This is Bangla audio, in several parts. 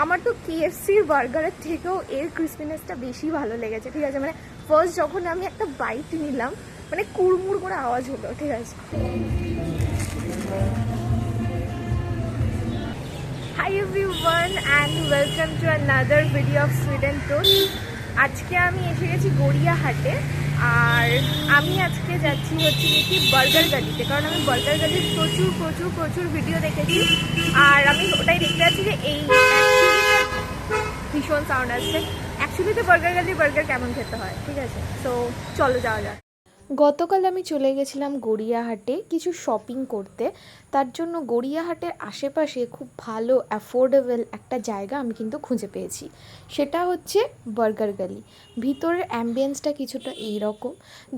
আমার তো KFCর বার্গারের থেকেও এর ক্রিসপিনেসটা বেশি ভালো লেগেছে, ঠিক আছে। মানে ফার্স্ট যখন আমি একটা বাইট নিলাম, মানে কুড়মুড় করে আওয়াজ হলো, ঠিক আছে। Hi everyone and welcome to another video of Sweden tour. আজকে আমি এসে গেছি গড়িয়াহাটে, আর আমি আজকে যাচ্ছি হচ্ছে কি বার্গার গালিতে, কারণ আমি বার্গার গালির প্রচুর প্রচুর প্রচুর ভিডিও দেখেছি। আর আমি ওটাই দেখতে পাচ্ছি যে এই ভীষণ সাউন্ড আসছে। অ্যাকচুয়ালি বার্গার গালির বার্গার কেমন খেতে হয়, ঠিক আছে। তো চলো যাওয়া যাক। গতকাল আমি চলে গেছিলাম গড়িয়াহাটে কিছু শপিং করতে। তার জন্য গড়িয়াহাটের আশেপাশে খুব ভালো অ্যাফোর্ডেবল একটা জায়গা আমি কিন্তু খুঁজে পেয়েছি, সেটা হচ্ছে বার্গার গালি। ভিতরের অ্যাম্বিয়েন্সটা কিছুটা এইরকম,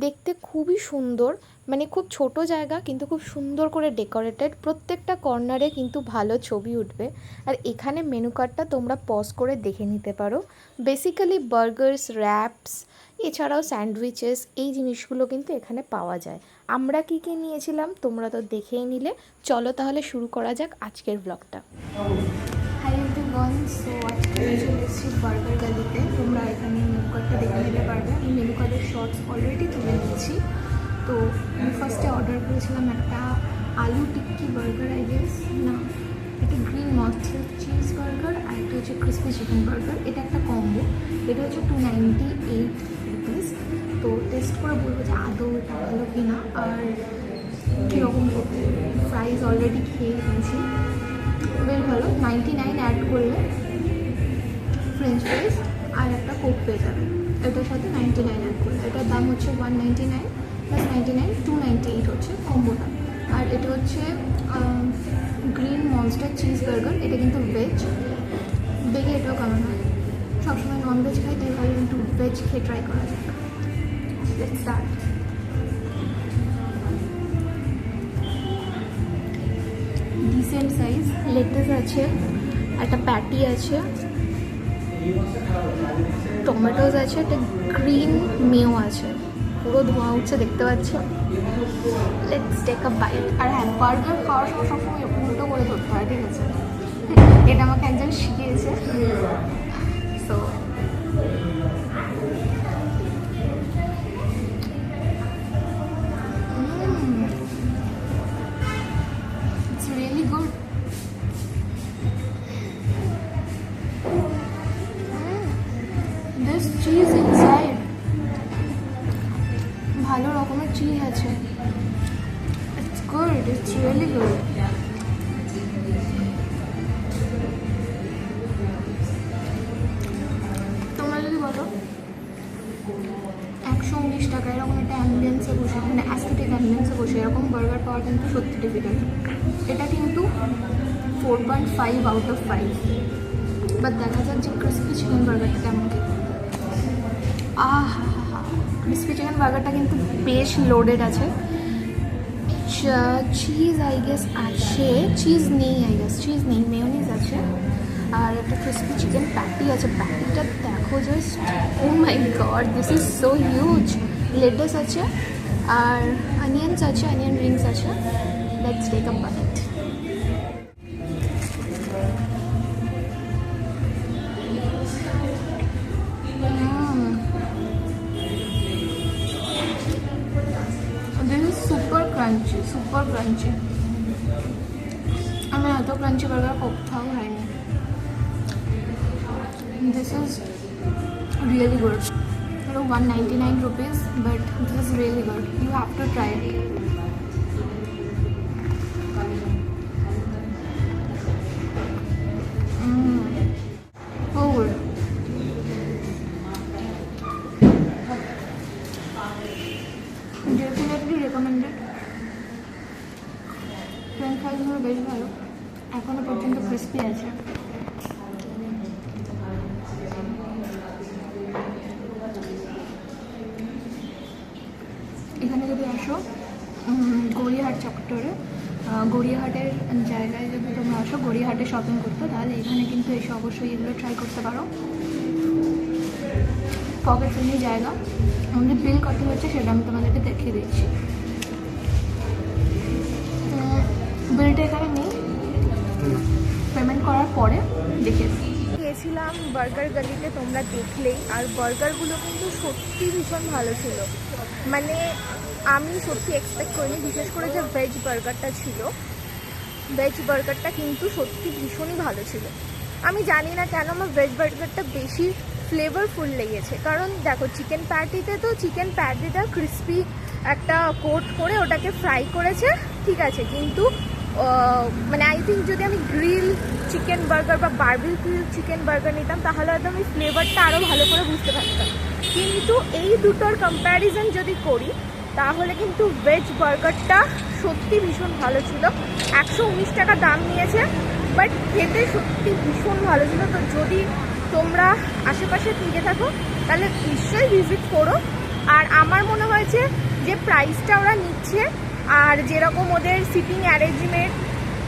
দেখতে খুবই সুন্দর, মানে খুব ছোট জায়গা কিন্তু খুব সুন্দর করে ডেকোরেটেড, প্রত্যেকটা কর্নারে কিন্তু ভালো ছবি উঠবে। আর এখানে মেনু কার্ডটা তোমরা পজ করে দেখে নিতে পারো। বেসিক্যালি বার্গার্স, র্যাপস, এছাড়াও স্যান্ডউইচেস, এই জিনিসগুলো কিন্তু এখানে পাওয়া যায়। আমরা কী কী নিয়েছিলাম তোমরা তো দেখেই নিলে। চলো তাহলে শুরু করা যাক আজকের ব্লগটা। হাই এভরিওয়ান, সো আজকে চলে এসেছি বার্গার গালিতে। তোমরা এখানে মেনু কার্ডটা দেখে নিতে পারবে। আমি মেনু কার্ডের শর্টস অলরেডি তুলে নিয়েছি। তো আমি ফার্স্টে অর্ডার করেছিলাম একটা আলু টিক্কি বার্গার, আই গেস, না এটা গ্রিন মস্টার্ড চিজ বার্গার, আর এটা হচ্ছে ক্রিসপি চিকেন বার্গার। এটা একটা কম্বো, এটা হচ্ছে 298 রুপিস। তো টেস্ট করে বলবো যে আদৌ এটা ভালো কিনা আর কীরকম প্রাইস অলরেডি খেয়ে নিয়েছি, বেশ ভালো। 99 অ্যাড করলে ফ্রেঞ্চ ফ্রাইস আর একটা কোক পেয়ে যাবে এটার সাথে। 99 অ্যাড করলে এটার দাম হচ্ছে 199 প্লাস 99, 298 হচ্ছে কম্বোটা। আর এটা হচ্ছে গ্রিন মনস্টার চিজ বার্গার, এটা কিন্তু ভেজ। দেখে এটাও কেমন হয়, সবসময় নন ভেজ খাই, তাই ভালো একটু ভেজ খেয়ে ট্রাই করা যাক। Let's start. Decent size lettuce আছে, একটা প্যাটি আছে, টমেটোস আছে, একটা গ্রিন মেও আছে, পুরো ধোঁয়া উঠছে দেখতে পাচ্ছি। Let's take a bite. আর হ্যাঁ, বার্গার খাওয়ার সময় সবসময় উল্টো করে ধরতে হয়, ঠিক আছে। এটা আমাকে একজন শিখিয়েছে। So it's really good. This cheese inside, ভালো রকমের চিজ আছে। It's good, it's really good. তোমরা যদি বলো 119 টাকা এরকম একটা অ্যাম্বিয়েন্সে বসে, মানে অ্যাস্থেটিক অ্যাম্বিয়েন্সে বসে এরকম বার্গার পাওয়া কিন্তু সত্যি ডিফিকাল্ট। এটা কিন্তু 4.5 আউট অফ 5। বাট দেখা যাক যে ক্রিসপি চিকেন বার্গারটা কেমন খেতে। ক্রিসপি চিকেন বার্গারটা কিন্তু বেশ লোডেড আছে। চিজ আই গেস আছে, চিজ নেই, আই গেস চিজ নেই, মেয়োনিজ আছে। আর একটা ক্রিসপি চিকেন প্যাটি আছে। প্যাটিটা দেখো just, oh my god, this is so huge. Lettuce আছে আর অনিয়ন্স আছে, অনিয়ন রিংস আছে। Let's take a bite. Super crunchy, super crunchy. আমি এত ক্রাঞ্চি বার্গার কোথাও খাইনি। This is really good. 199 rupees, but this is really good. You have to try it. So good. Definitely recommended. French ফ্রাইসগুলো বেশ ভালো, এখনো পর্যন্ত ক্রিস্পি আছে। এখানে যদি আসো গড়িয়াহাট চত্বরে, গড়িয়াহাটের জায়গায় যদি তোমরা আসো গড়িয়াহাটে শপিং করতে, তাহলে এখানে কিন্তু এসে অবশ্যই এগুলো ট্রাই করতে পারো। পকেট ফ্রেন্ডলি জায়গা। আমাদের বিল কত হচ্ছে সেটা আমি তোমাদেরকে দেখিয়ে দিচ্ছি। বিলটা এখানে নেই, পেমেন্ট করার পরে দেখিয়ে দিই। গেছিলাম বার্গার গলিতে, তোমরা দেখলেই। আর বার্গারগুলো কিন্তু সত্যি ভীষণ ভালো ছিল, মানে আমি সত্যি এক্সপেক্ট করিনি, বিশেষ করে যে ভেজ বার্গারটা ছিল, ভেজ বার্গারটা কিন্তু সত্যি ভীষণই ভালো ছিল। আমি জানি না কেন আমার ভেজ বার্গারটা বেশি ফ্লেভারফুল লেগেছে, কারণ দেখো চিকেন প্যাটিটা ক্রিস্পি একটা কোট করে ওটাকে ফ্রাই করেছে, ঠিক আছে, কিন্তু মানে আই থিঙ্ক যদি আমি গ্রিল চিকেন বার্গার বা বারবিকিউ চিকেন বার্গার নিতাম তাহলে হয়তো আমি ফ্লেভারটা আরও ভালো করে বুঝতে পারতাম। কিন্তু এই দুটোর কম্প্যারিজন যদি করি তাহলে কিন্তু ভেজ বার্গারটা সত্যি ভীষণ ভালো ছিল। 119 টাকা দাম নিয়েছে, বাট খেতে সত্যি ভীষণ ভালো ছিল। তো যদি তোমরা আশেপাশে থেকে থাকো তাহলে নিশ্চয়ই ভিজিট করো। আর আমার মনে হয়েছে যে প্রাইসটা ওরা নিচ্ছে আর যেরকম ওদের সিটিং অ্যারেঞ্জমেন্ট,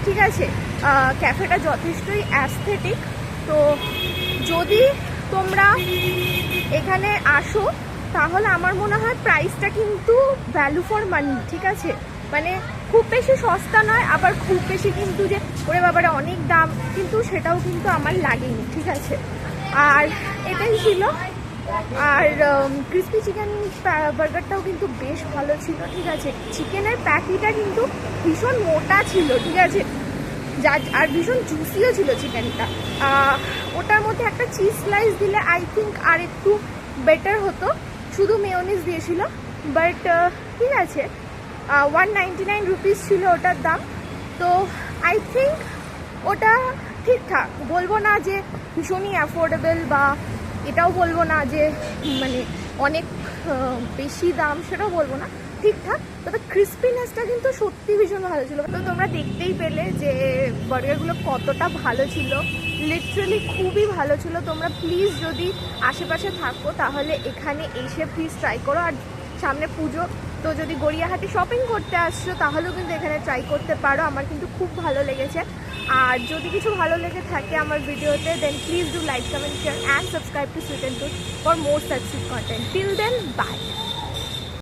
ঠিক আছে, ক্যাফেটা যথেষ্টই অ্যাস্থেটিক। তো যদি তোমরা এখানে আসো তাহলে আমার মনে হয় প্রাইসটা কিন্তু ভ্যালু ফর মানি, ঠিক আছে, মানে খুব বেশি সস্তা নয়, আবার খুব বেশি কিন্তু যে ওরে বাবারে অনেক দাম, কিন্তু সেটাও কিন্তু আমার লাগেনি, ঠিক আছে। আর এটাই ছিল। আর ক্রিস্পি চিকেন বার্গারটাও কিন্তু বেশ ভালো ছিল, ঠিক আছে। চিকেনের প্যাটিটা কিন্তু ভীষণ মোটা ছিল, ঠিক আছে, আর ভীষণ জুসিও ছিল চিকেনটা। ওটার মধ্যে একটা চিজ স্লাইস দিলে আই থিঙ্ক আর একটু বেটার হতো, শুধু মেয়োনিজ দিয়েছিল, বাট ঠিক আছে। 199 রুপিস ছিল ওটার দাম। তো আই থিঙ্ক ওটা ঠিকঠাক, বলবো না যে ভীষণই অ্যাফোর্ডেবল, বা এটাও বলবো না যে মানে অনেক বেশি দাম, সেটাও বলবো না, ঠিকঠাক। তবে ক্রিস্পিনেসটা কিন্তু সত্যি ভীষণ ভালো ছিল। তো তোমরা দেখতেই পেলে যে বার্গারগুলো কতটা ভালো ছিল, লিটারালি খুবই ভালো ছিল। তোমরা প্লিজ যদি আশেপাশে থাকো তাহলে এখানে এসে প্লিজ ট্রাই করো। আর সামনে পুজো, তো যদি গড়িয়াহাটে শপিং করতে আসছো তাহলেও কিন্তু এখানে ট্রাই করতে পারো। আমার কিন্তু খুব ভালো লেগেছে। আর যদি কিছু ভালো লেগে থাকে আমার ভিডিওতে, then please do like, comment, share and subscribe to sweet and tooth for more such content. Till then, by.